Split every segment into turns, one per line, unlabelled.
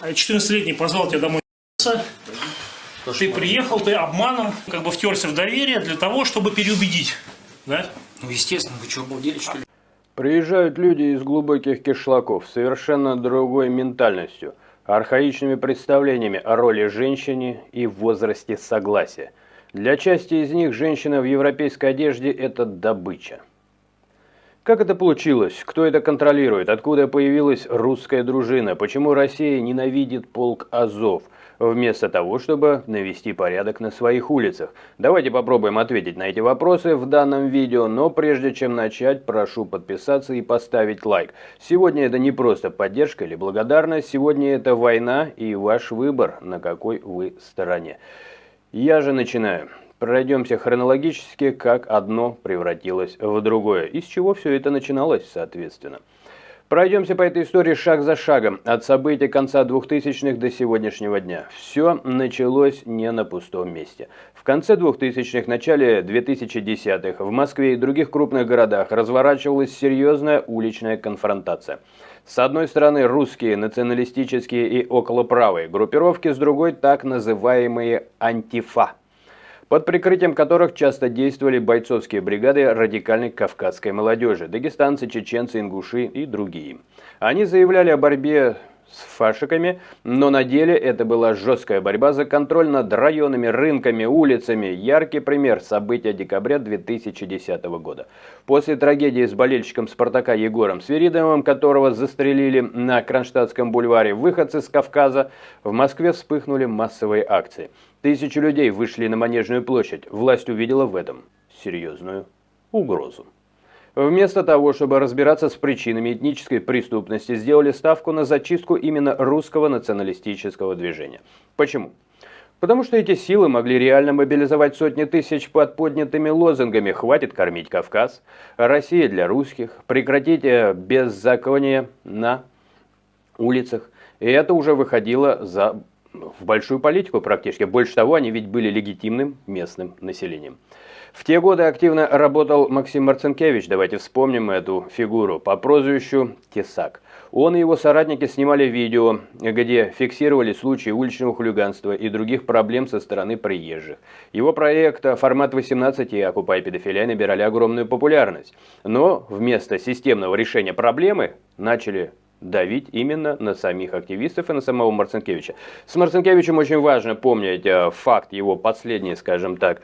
А 14-летний позвал тебя домой. Ты приехал, ты обманом как бы втерся в доверие для того, чтобы переубедить. Да?
Ну, естественно, вы что, обалдели, что ли?
Приезжают люди из глубоких кишлаков с совершенно другой ментальностью, архаичными представлениями о роли женщины и возрасте согласия. Для части из них женщина в европейской одежде – это добыча. Как это получилось? Кто это контролирует? Откуда появилась русская дружина? Почему Россия ненавидит полк Азов, вместо того, чтобы навести порядок на своих улицах? Давайте попробуем ответить на эти вопросы в данном видео, но прежде чем начать, прошу подписаться и поставить лайк. Сегодня это не просто поддержка или благодарность, сегодня это война и ваш выбор, на какой вы стороне. Я же начинаю. Пройдемся хронологически, как одно превратилось в другое, из чего все это начиналось, соответственно. Пройдемся по этой истории шаг за шагом, от событий конца 2000-х до сегодняшнего дня. Все началось не на пустом месте. В конце 2000-х, начале 2010-х в Москве и других крупных городах разворачивалась серьезная уличная конфронтация. С одной стороны русские, националистические и околоправые группировки, с другой так называемые «антифа», под прикрытием которых часто действовали бойцовские бригады радикальной кавказской молодежи, дагестанцы, чеченцы, ингуши и другие. Они заявляли о борьбе с фашиками, но на деле это была жесткая борьба за контроль над районами, рынками, улицами. Яркий пример – события декабря 2010 года. После трагедии с болельщиком «Спартака» Егором Свиридовым, которого застрелили на Кронштадтском бульваре, выходцы с Кавказа, в Москве вспыхнули массовые акции. Тысячи людей вышли на Манежную площадь. Власть увидела в этом серьезную угрозу. Вместо того, чтобы разбираться с причинами этнической преступности, сделали ставку на зачистку именно русского националистического движения. Почему? Потому что эти силы могли реально мобилизовать сотни тысяч под поднятыми лозунгами «Хватит кормить Кавказ», «Россия для русских», «Прекратите беззаконие на улицах». И это уже выходило в большую политику практически. Больше того, они ведь были легитимным местным населением. В те годы активно работал Максим Марцинкевич, давайте вспомним эту фигуру, по прозвищу Тесак. Он и его соратники снимали видео, где фиксировали случаи уличного хулиганства и других проблем со стороны приезжих. Его проект «Формат 18» и «Окупай педофилия» набирали огромную популярность. Но вместо системного решения проблемы начали давить именно на самих активистов и на самого Марцинкевича. С Марцинкевичем очень важно помнить факт его последней, скажем так,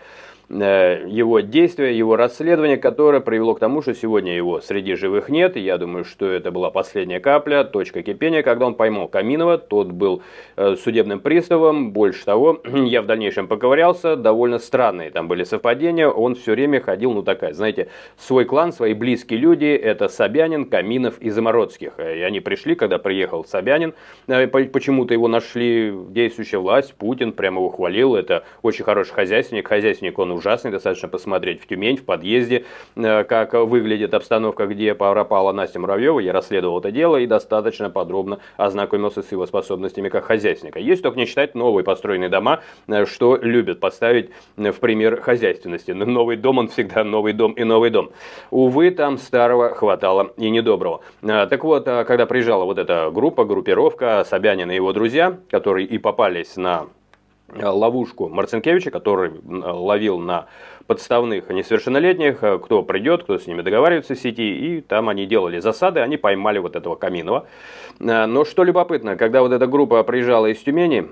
его действия, его расследование, которое привело к тому, что сегодня его среди живых нет. И я думаю, что это была последняя капля, точка кипения, когда он поймал Каминова. Тот был судебным приставом. Больше того, я в дальнейшем поковырялся, довольно странные там были совпадения. Он все время ходил, ну такая, знаете, свой клан, свои близкие люди. Это Собянин, Каминов и Замородских. И они пришли, когда приехал Собянин. Почему-то его нашли действующая власть. Путин прямо его хвалил. Это очень хороший хозяйственник. Хозяйственник он ужасный, достаточно посмотреть в Тюмень, в подъезде, как выглядит обстановка, где пропала Настя Муравьева. Я расследовал это дело и достаточно подробно ознакомился с его способностями как хозяйственника. Есть только не считать новые построенные дома, что любят поставить в пример хозяйственности. Но новый дом, он всегда новый дом и новый дом. Увы, там старого хватало и недоброго. Так вот, когда приезжала вот эта группировка, Собянин и его друзья, которые и попались на ловушку Марцинкевича, который ловил на подставных несовершеннолетних, кто придет, кто с ними договаривается в сети, и там они делали засады, они поймали вот этого Каминова. Но что любопытно, когда вот эта группа приезжала из Тюмени,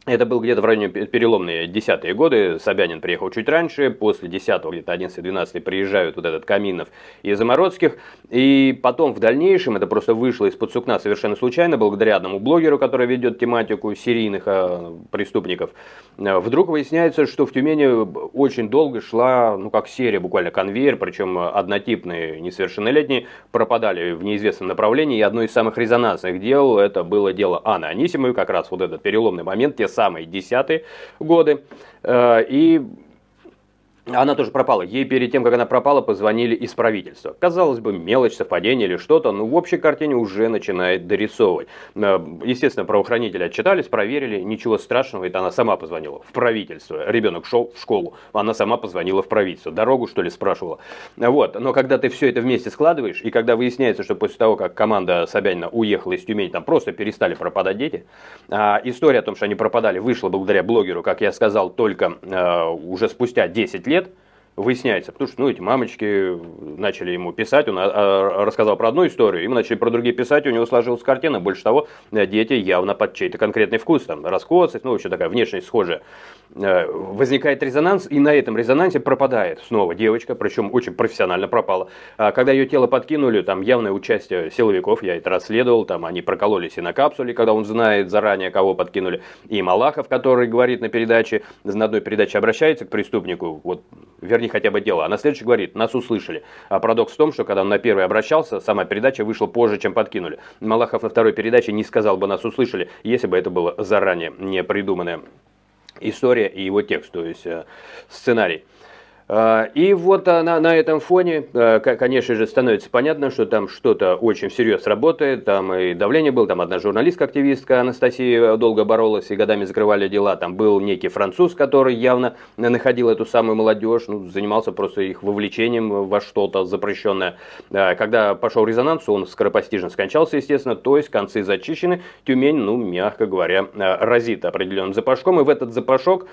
это был где-то в районе переломные 10-е годы, Собянин приехал чуть раньше, после 10-го, где-то 11-12 приезжают вот этот Каминов и Замородских, и потом в дальнейшем, это просто вышло из-под сукна совершенно случайно, благодаря одному блогеру, который ведет тематику серийных преступников, вдруг выясняется, что в Тюмени очень долго шла, ну как серия, буквально конвейер, причем однотипные несовершеннолетние пропадали в неизвестном направлении, и одно из самых резонансных дел, это было дело Анны Анисимовой, как раз вот этот переломный момент, те самые 10-е годы. И Она тоже пропала. Ей перед тем, как она пропала, позвонили из правительства. Казалось бы, мелочь, совпадение или что-то, но в общей картине уже начинает дорисовывать. Естественно, правоохранители отчитались, проверили, ничего страшного, это она сама позвонила в правительство. Ребенок шел в школу, она сама позвонила в правительство. Дорогу, что ли, спрашивала. Вот. Но когда ты все это вместе складываешь, и когда выясняется, что после того, как команда Собянина уехала из Тюмени, там просто перестали пропадать дети, история о том, что они пропадали, вышла благодаря блогеру, как я сказал, только уже спустя 10 лет, выясняется, потому что, эти мамочки начали ему писать, он рассказал про одну историю, им начали про другие писать, у него сложилась картина, больше того, дети явно под чей-то конкретный вкус, там, раскосость, вообще такая внешность схожая. Возникает резонанс, и на этом резонансе пропадает снова девочка, причем очень профессионально пропала. Когда ее тело подкинули, там явное участие силовиков, я это расследовал, там они прокололись и на капсуле, когда он знает заранее, кого подкинули, и Малахов, который говорит на передаче, на одной передаче обращается к преступнику, вот, верни хотя бы дело, а на следующий говорит, нас услышали. А парадокс в том, что когда он на первой обращался, сама передача вышла позже, чем подкинули. Малахов на второй передаче не сказал бы, нас услышали, если бы это было заранее не придуманное история и его текст, то есть сценарий. И вот на этом фоне, конечно же, становится понятно, что там что-то очень всерьез работает, там и давление было, там одна журналистка-активистка Анастасия долго боролась и годами закрывали дела, там был некий француз, который явно находил эту самую молодежь, занимался просто их вовлечением во что-то запрещенное. Когда пошел резонанс, он скоропостижно скончался, естественно, то есть концы зачищены, Тюмень, мягко говоря, разит определенным запашком, и в этот запашок,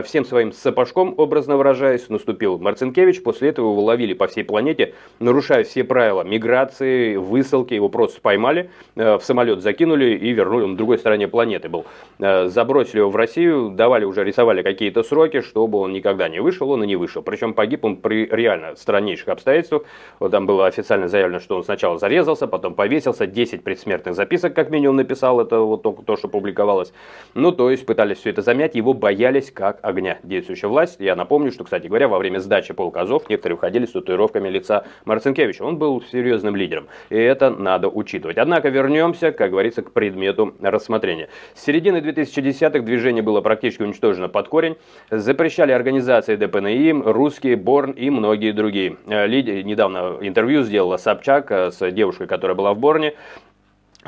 всем своим сапожком, образно выражаясь, наступил Марцинкевич, после этого его ловили по всей планете, нарушая все правила миграции, высылки, его просто поймали, в самолет закинули и вернули, он на другой стороне планеты был. Забросили его в Россию, рисовали какие-то сроки, чтобы он никогда не вышел, он и не вышел. Причем погиб он при реально страннейших обстоятельствах. Вот там было официально заявлено, что он сначала зарезался, потом повесился, 10 предсмертных записок как минимум написал, это вот только то, что публиковалось. То есть пытались все это замять, его боялись как огня действующая власть. Я напомню, что, кстати говоря, во время сдачи полка Азов некоторые уходили с татуировками лица Марцинкевича. Он был серьезным лидером, и это надо учитывать. Однако вернемся, как говорится, к предмету рассмотрения. С середины 2010-х движение было практически уничтожено под корень. Запрещали организации ДПНИ, русские, Борн и многие другие. Недавно интервью сделала Собчак с девушкой, которая была в Борне,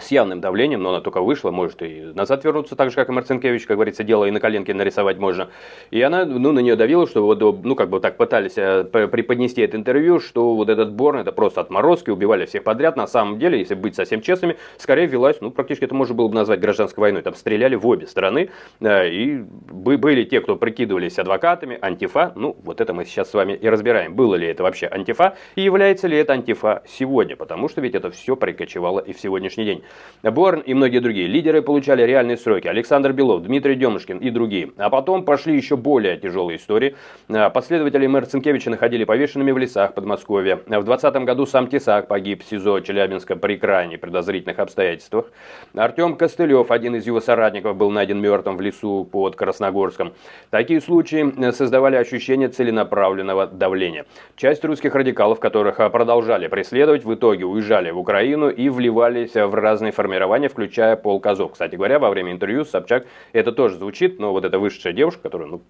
с явным давлением, но она только вышла, может и назад вернуться, так же, как и Марцинкевич, как говорится, дело и на коленке нарисовать можно. И она, на нее давила, что так пытались преподнести это интервью, что вот этот Борн, это просто отморозки, убивали всех подряд. На самом деле, если быть совсем честными, скорее велась, практически это можно было бы назвать гражданской войной. Там стреляли в обе стороны, и были те, кто прикидывались адвокатами, антифа, вот это мы сейчас с вами и разбираем. Было ли это вообще антифа, и является ли это антифа сегодня, потому что ведь это все прикочевало и в сегодняшний день. Борн и многие другие лидеры получали реальные сроки. Александр Белов, Дмитрий Демушкин и другие. А потом пошли еще более тяжелые истории. Последователи Марцинкевича находили повешенными в лесах Подмосковья. В 2020 году сам Тесак погиб в СИЗО Челябинска при крайне подозрительных обстоятельствах. Артем Костылев, один из его соратников, был найден мертвым в лесу под Красногорском. Такие случаи создавали ощущение целенаправленного давления. Часть русских радикалов, которых продолжали преследовать, в итоге уезжали в Украину и вливались в разные формирования, включая полк Азов. Кстати говоря, во время интервью с Собчак это тоже звучит, но вот эта вышедшая девушка, которая,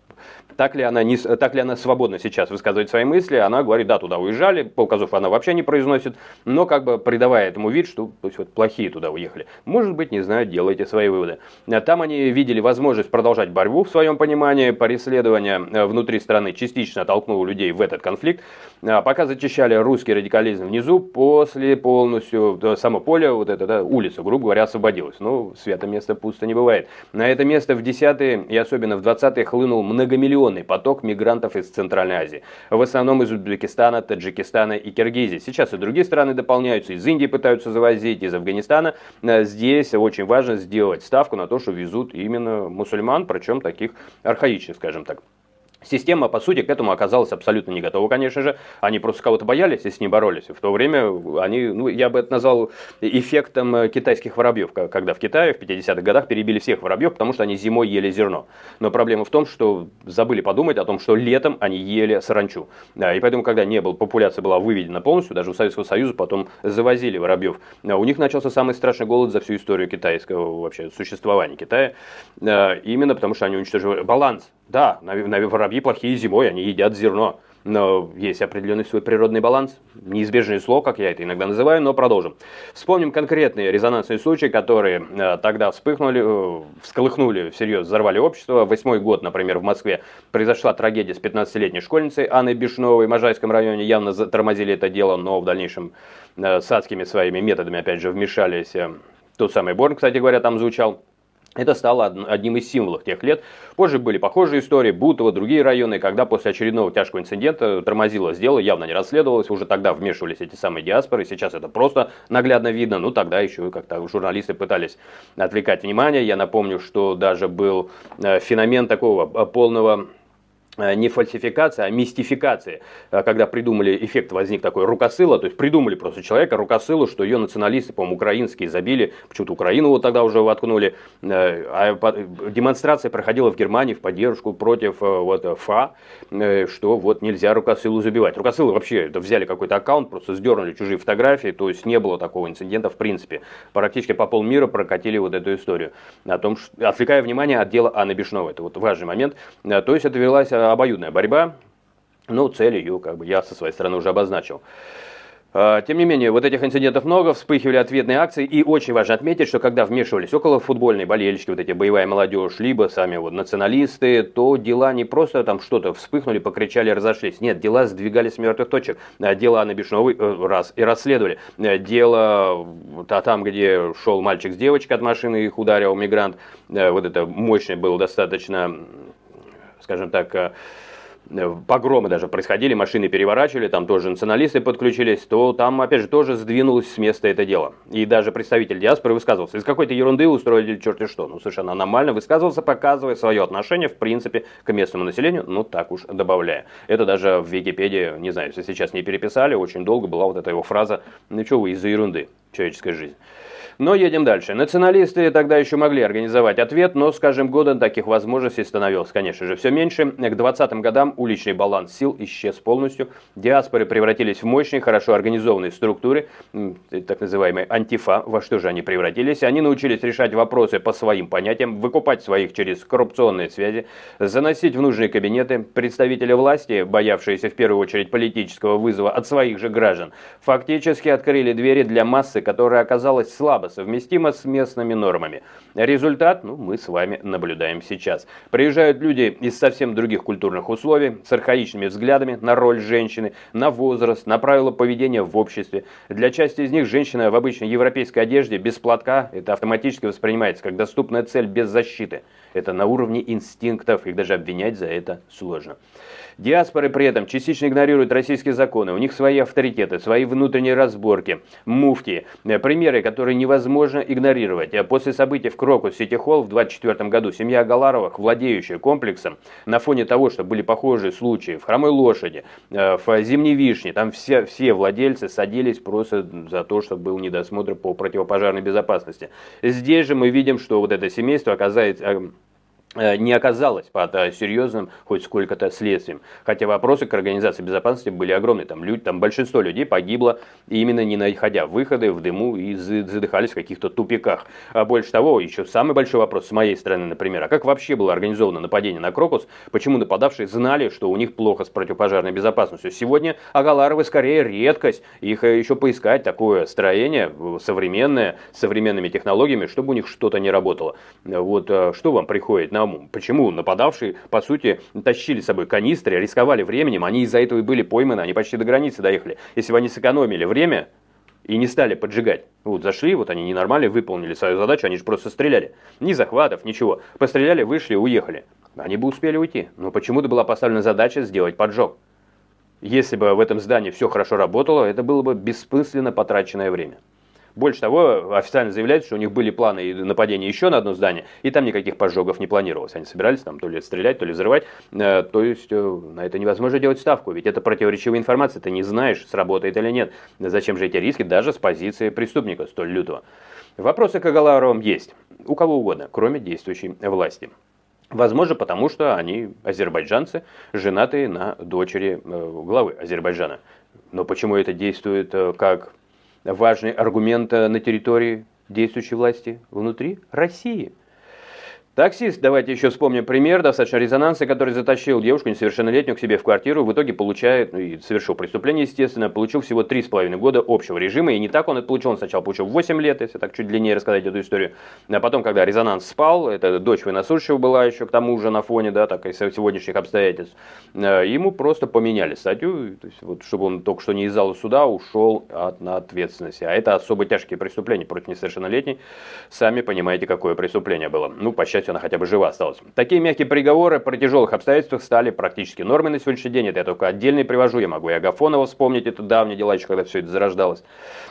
так ли она свободно сейчас высказывает свои мысли, она говорит, да, туда уезжали, полк Азов она вообще не произносит, но придавая этому вид, что плохие туда уехали. Может быть, не знаю, делайте свои выводы. Там они видели возможность продолжать борьбу в своем понимании, преследование внутри страны частично толкнуло людей в этот конфликт, пока зачищали русский радикализм внизу, после полностью само поле, улица, грубо говоря, освободилась. Свято место пусто не бывает. На это место в 10-е и особенно в 20-е хлынул многомиллионный поток мигрантов из Центральной Азии. В основном из Узбекистана, Таджикистана и Киргизии. Сейчас и другие страны дополняются, из Индии пытаются завозить, из Афганистана. Здесь очень важно сделать ставку на то, что везут именно мусульман, причем таких архаичных, скажем так. Система, по сути, к этому оказалась абсолютно не готова, конечно же. Они просто кого-то боялись и с ним боролись. В то время они, я бы это назвал эффектом китайских воробьев, когда в Китае в 50-х годах перебили всех воробьев, потому что они зимой ели зерно. Но проблема в том, что забыли подумать о том, что летом они ели саранчу. И поэтому, когда популяция была выведена полностью, даже у Советского Союза потом завозили воробьев. У них начался самый страшный голод за всю историю китайского вообще существования Китая. Именно потому, что они уничтожили баланс Да, воробьи плохие зимой, они едят зерно. Но есть определенный свой природный баланс, неизбежное зло, как я это иногда называю, но продолжим. Вспомним конкретные резонансные случаи, которые тогда вспыхнули, всколыхнули, всерьез взорвали общество. 8-й год, например, в Москве произошла трагедия с 15-летней школьницей Анной Бишновой в Можайском районе. Явно затормозили это дело, но в дальнейшем с адскими своими методами, опять же, вмешались. Тот самый Борн, кстати говоря, там звучал. Это стало одним из символов тех лет. Позже были похожие истории, Бутово, другие районы, когда после очередного тяжкого инцидента тормозилось дело, явно не расследовалось, уже тогда вмешивались эти самые диаспоры, сейчас это просто наглядно видно, ну тогда еще как-то журналисты пытались отвлекать внимание. Я напомню, что даже был феномен такого полного... не фальсификация, а мистификация, когда придумали, эффект возник такой рукосыла, то есть придумали просто человека, рукосылу, что ее националисты, по-моему, украинские забили, почему-то Украину вот тогда уже воткнули, а демонстрация проходила в Германии в поддержку против вот ФА, что вот нельзя рукосылу забивать. Рукосылы вообще это взяли какой-то аккаунт, просто сдернули чужие фотографии, то есть не было такого инцидента в принципе. Практически по полмира прокатили вот эту историю, о том, что, отвлекая внимание от дела Анны Бишновой, это вот важный момент, то есть это велась обоюдная борьба, но цель ее, как бы, я со своей стороны уже обозначил. Тем не менее, вот этих инцидентов много, вспыхивали ответные акции, и очень важно отметить, что когда вмешивались около футбольные болельщики, вот эти боевая молодежь, либо сами вот националисты, то дела не просто там что-то вспыхнули, покричали, разошлись. Нет, дела сдвигались с мертвых точек. Дело Анны Бишновой раз и расследовали. Дело там, где шел мальчик с девочкой от машины, их ударил мигрант, вот это мощное было достаточно, скажем так, погромы даже происходили, машины переворачивали, там тоже националисты подключились, то там, опять же, тоже сдвинулось с места это дело. И даже представитель диаспоры высказывался. Из какой-то ерунды устроили черти что. Ну, совершенно нормально высказывался, показывая свое отношение, в принципе, к местному населению, ну, так уж добавляя. Это даже в Википедии, не знаю, если сейчас не переписали, очень долго была вот эта его фраза: ну, что вы из-за ерунды, человеческая жизнь. Но едем дальше. Националисты тогда еще могли организовать ответ, но с каждым годом таких возможностей становилось, конечно же, все меньше. К 20-м годам уличный баланс сил исчез полностью. Диаспоры превратились в мощные, хорошо организованные структуры, так называемые антифа. Во что же они превратились? Они научились решать вопросы по своим понятиям, выкупать своих через коррупционные связи, заносить в нужные кабинеты. Представители власти, боявшиеся в первую очередь политического вызова от своих же граждан, фактически открыли двери для массы, которая оказалась слабо совместимо с местными нормами. Результат, ну, мы с вами наблюдаем сейчас. Приезжают люди из совсем других культурных условий, с архаичными взглядами на роль женщины, на возраст, на правила поведения в обществе. Для части из них женщина в обычной европейской одежде без платка, это автоматически воспринимается как доступная цель без защиты. Это на уровне инстинктов, их даже обвинять за это сложно. Диаспоры при этом частично игнорируют российские законы, у них свои авторитеты, свои внутренние разборки, муфтии, примеры, которые невозможно игнорировать. После событий в Крокус Сити Холл в 24 году семья Агаларовых, владеющая комплексом, на фоне того, что были похожие случаи в Хромой Лошади, в Зимней Вишне, там все владельцы садились просто за то, что был недосмотр по противопожарной безопасности. Здесь же мы видим, что вот это семейство не оказалось под серьезным хоть сколько-то следствием. Хотя вопросы к организации безопасности были огромные. Там большинство людей погибло, именно не находя выходы в дыму и задыхались в каких-то тупиках. А больше того, еще самый большой вопрос с моей стороны, например, а как вообще было организовано нападение на Крокус? Почему нападавшие знали, что у них плохо с противопожарной безопасностью? Сегодня Агаларовы скорее редкость. Их еще поискать, такое строение современное, с современными технологиями, чтобы у них что-то не работало. Вот что вам приходит на ум? Почему нападавшие, по сути, тащили с собой канистры, рисковали временем, они из-за этого и были пойманы, они почти до границы доехали. Если бы они сэкономили время и не стали поджигать, вот зашли, вот они ненормально выполнили свою задачу, они же просто стреляли. Ни захватов, ничего. Постреляли, вышли, уехали. Они бы успели уйти. Но почему-то была поставлена задача сделать поджог. Если бы в этом здании все хорошо работало, это было бы бессмысленно потраченное время. Больше того, официально заявляется, что у них были планы нападения еще на одно здание, и там никаких поджогов не планировалось. Они собирались там то ли стрелять, то ли взрывать. То есть на это невозможно делать ставку, ведь это противоречивая информация, ты не знаешь, сработает или нет. Зачем же эти риски даже с позиции преступника столь лютого? Вопросы к Агаларовым есть. У кого угодно, кроме действующей власти. Возможно, потому что они азербайджанцы, женатые на дочери главы Азербайджана. Но почему это действует как важный аргумент на территории действующей власти внутри России? Таксист, давайте еще вспомним пример, достаточно резонансный, который затащил девушку несовершеннолетнюю к себе в квартиру, в итоге получает, ну и совершил преступление, естественно, получил всего 3,5 года общего режима, и не так он это получил, он сначала получил 8 лет, если так чуть длиннее рассказать эту историю, а потом, когда резонанс спал, это дочь военнослужащего была еще к тому же на фоне, да, так и сегодняшних обстоятельств, ему просто поменяли статью, то есть, вот, чтобы он только что не из зала суда ушел от ответственности, а это особо тяжкие преступления против несовершеннолетней, сами понимаете, какое преступление было, ну, по счастью, она хотя бы жива осталась. Такие мягкие приговоры при тяжелых обстоятельствах стали практически нормой на сегодняшний день. Это я только отдельный привожу. Я могу и Агафонова вспомнить, это давние дела, еще когда все это зарождалось.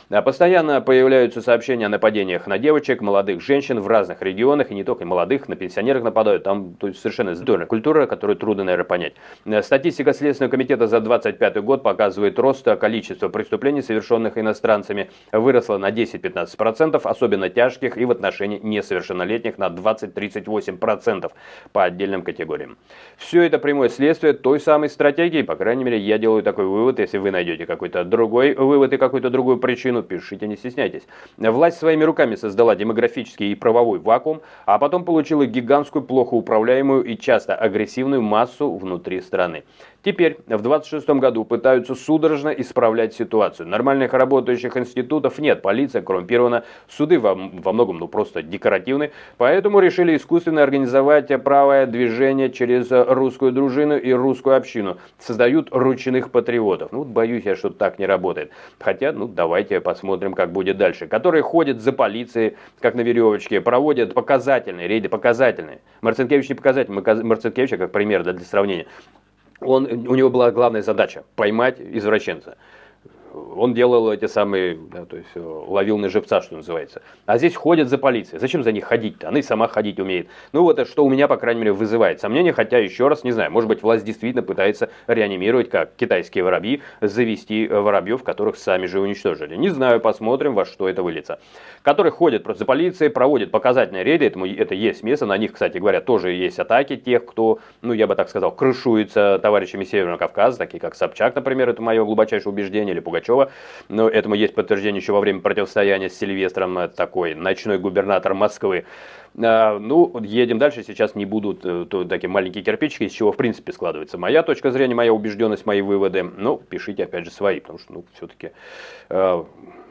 Постоянно появляются сообщения о нападениях на девочек, молодых женщин в разных регионах, и не только молодых, на пенсионеров нападают. Там то есть, совершенно здоровая культура, которую трудно, наверное, понять. Статистика Следственного комитета за 2025 год показывает рост количества преступлений, совершенных иностранцами, выросло на 10-15%, особенно тяжких, и в отношении несовершеннолетних на 20-38% по отдельным категориям. Все это прямое следствие той самой стратегии, по крайней мере, я делаю такой вывод. Если вы найдете какой-то другой вывод и какую-то другую причину, пишите, не стесняйтесь. Власть своими руками создала демографический и правовой вакуум, а потом получила гигантскую, плохо управляемую и часто агрессивную массу внутри страны. Теперь, в 2026 году пытаются судорожно исправлять ситуацию. Нормальных работающих институтов нет, полиция коррумпирована, суды во многом просто декоративны, поэтому решили искусственно организовать правое движение через русскую дружину и русскую общину. Создают ручных патриотов. Ну, боюсь я, что так не работает. Хотя, ну, давайте посмотрим, как будет дальше. Которые ходят за полицией, как на веревочке, проводят показательные рейды, показательные. Марцинкевич не показательный, Марцинкевич, как пример, да, для сравнения. У него была главная задача – поймать извращенца. Он делал эти самые, да, то есть ловил на живца, что называется. А здесь ходят за полицией. Зачем за них ходить-то? Она и сама ходить умеет. Ну вот это что у меня, по крайней мере, вызывает сомнения. Хотя, еще раз, не знаю, может быть, власть действительно пытается реанимировать, как китайские воробьи, завести воробьев, которых сами же уничтожили. Не знаю, посмотрим, во что это выльется. Которые ходят просто за полицией, проводят показательные рейды. Это есть место. На них, кстати говоря, тоже есть атаки тех, кто, ну я бы так сказал, крышуется товарищами Северного Кавказа, такие как Собчак, например, это мое глубочайшее убеждение, или Пугачев. Но этому есть подтверждение еще во время противостояния с Сильвестром, такой ночной губернатор Москвы. Ну, едем дальше, сейчас не будут такие маленькие кирпичики, из чего в принципе складывается моя точка зрения, моя убежденность, мои выводы. Ну, пишите опять же свои, потому что, ну, все-таки...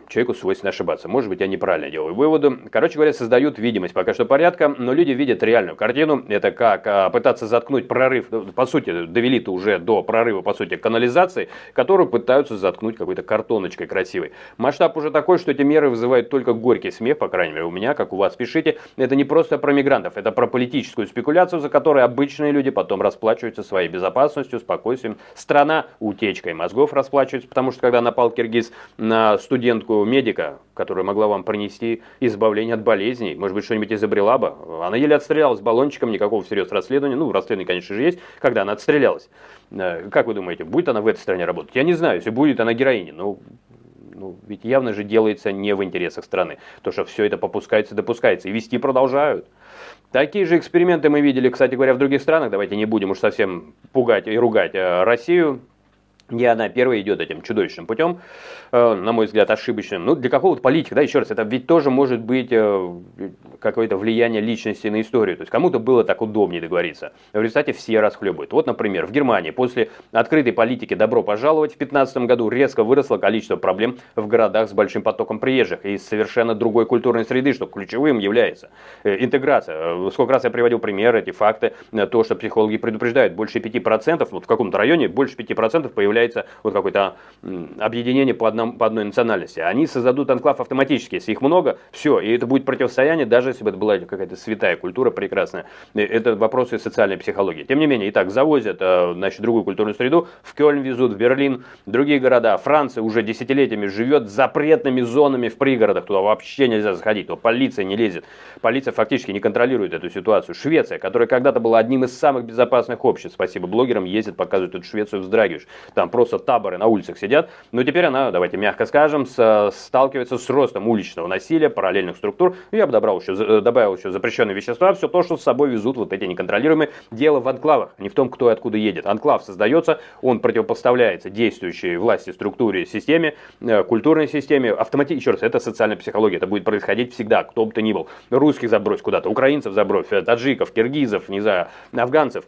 человеку свойственно ошибаться. Может быть, я неправильно делаю выводы. Короче говоря, создают видимость пока что порядка, но люди видят реальную картину. Это как пытаться заткнуть прорыв, по сути, довели-то уже до прорыва, по сути, канализации, которую пытаются заткнуть какой-то картоночкой красивой. Масштаб уже такой, что эти меры вызывают только горький смех, по крайней мере, у меня, как у вас, пишите. Это не просто про мигрантов, это про политическую спекуляцию, за которой обычные люди потом расплачиваются своей безопасностью, спокойствием. Страна утечкой мозгов расплачивается, потому что когда напал киргиз на студентку медика, которая могла вам принести избавление от болезней, может быть, что-нибудь изобрела бы. Она еле отстрелялась баллончиком, никакого всерьез расследования. Ну, расследование, конечно же, есть, когда она отстрелялась. Как вы думаете, будет она в этой стране работать? Я не знаю, если будет она героиней, ну, ведь явно же делается не в интересах страны. То, что все это попускается, допускается, и вести продолжают. Такие же эксперименты мы видели, кстати говоря, в других странах. Давайте не будем уж совсем пугать и ругать Россию. Не она первая идет этим чудовищным путем, на мой взгляд, ошибочным. Ну, для какого-то политика, да, еще раз, это ведь тоже может быть какое-то влияние личности на историю. То есть кому-то было так удобнее договориться. В результате все расхлебывают. Вот, например, в Германии после открытой политики «добро пожаловать» в 2015 году резко выросло количество проблем в городах с большим потоком приезжих из совершенно другой культурной среды, что ключевым является интеграция. Сколько раз я приводил примеры, эти факты, то, что психологи предупреждают, больше 5%, вот в каком-то районе больше 5% появляется вот какое-то объединение по одной национальности. Они создадут анклав автоматически. Если их много, все. И это будет противостояние, даже если бы это была какая-то святая культура прекрасная. Это вопросы социальной психологии. Тем не менее, итак, завозят, значит, другую культурную среду. В Кёльн везут, в Берлин, другие города. Франция уже десятилетиями живет запретными зонами в пригородах. Туда вообще нельзя заходить. Туда полиция не лезет. Полиция фактически не контролирует эту ситуацию. Швеция, которая когда-то была одним из самых безопасных обществ. Спасибо блогерам, ездят, показывают эту Швецию, вздрагиваешь. Там там просто таборы на улицах сидят, но теперь она, давайте мягко скажем, сталкивается с ростом уличного насилия, параллельных структур. Я бы добавил еще запрещенные вещества, все то, что с собой везут вот эти неконтролируемые. Дело в анклавах, не в том, кто и откуда едет. Анклав создается, он противопоставляется действующей власти, структуре, системе, культурной системе. Автоматически, еще раз, это социальная психология, это будет происходить всегда, кто бы то ни был. Русских забрось куда-то, украинцев забрось, таджиков, киргизов, не знаю, афганцев.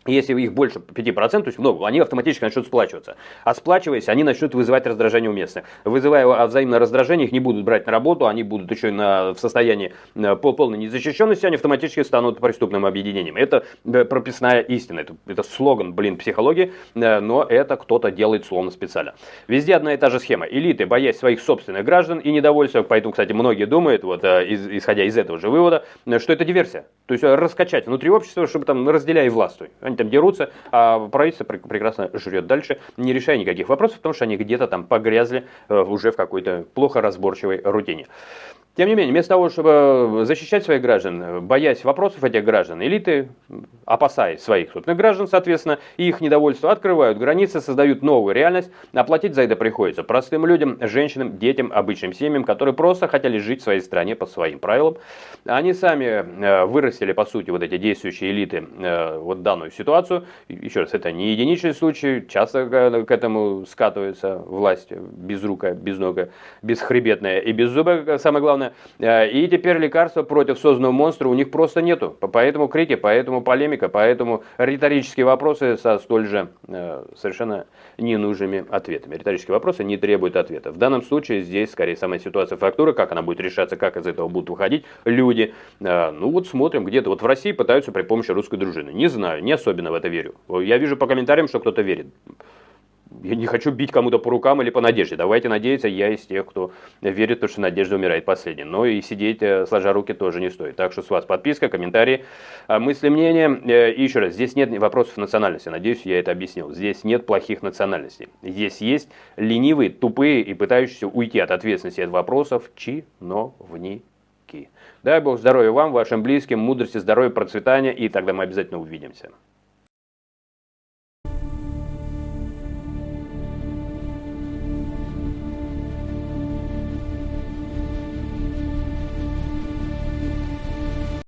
Если их больше 5%, то есть много, они автоматически начнут сплачиваться. А сплачиваясь, они начнут вызывать раздражение у местных. Вызывая взаимное раздражение, их не будут брать на работу, они будут еще в состоянии полной незащищенности, они автоматически станут преступным объединением. Это прописная истина, это слоган, психологии, но это кто-то делает словно специально. Везде одна и та же схема. Элиты, боясь своих собственных граждан и недовольства, поэтому, кстати, многие думают, вот, исходя из этого же вывода, что это диверсия. То есть раскачать внутри общества, чтобы там разделяй и властвуй. Они там дерутся, а правительство прекрасно жрет дальше, не решая никаких вопросов, потому что они где-то там погрязли уже в какой-то плохо разборчивой рутине. Тем не менее, вместо того, чтобы защищать своих граждан, боясь вопросов этих граждан, элиты, опасаясь своих собственных граждан, соответственно, и их недовольство, открывают границы, создают новую реальность. Оплатить за это приходится простым людям, женщинам, детям, обычным семьям, которые просто хотели жить в своей стране по своим правилам. Они сами вырастили, по сути, вот эти действующие элиты, вот данную ситуацию. Еще раз, это не единичный случай, часто к этому скатывается власть безрукая, безногая, бесхребетная и беззубая, самое главное. И теперь лекарства против созданного монстра у них просто нету. Поэтому крики, поэтому полемика, поэтому риторические вопросы со столь же совершенно ненужными ответами. Риторические вопросы не требуют ответа. В данном случае здесь скорее самая ситуация фактуры, как она будет решаться, как из этого будут выходить люди. Ну вот смотрим, где-то вот в России пытаются при помощи русской дружины. Не знаю, не особенно в это верю. Я вижу по комментариям, что кто-то верит. Я не хочу бить кому-то по рукам или по надежде. Давайте надеяться, я из тех, кто верит, что надежда умирает последней. Но и сидеть сложа руки тоже не стоит. Так что с вас подписка, комментарии, мысли, мнения. И еще раз, здесь нет вопросов национальности. Надеюсь, я это объяснил. Здесь нет плохих национальностей. Здесь есть ленивые, тупые и пытающиеся уйти от ответственности от вопросов чиновники. Дай Бог здоровья вам, вашим близким, мудрости, здоровья, процветания. И тогда мы обязательно увидимся.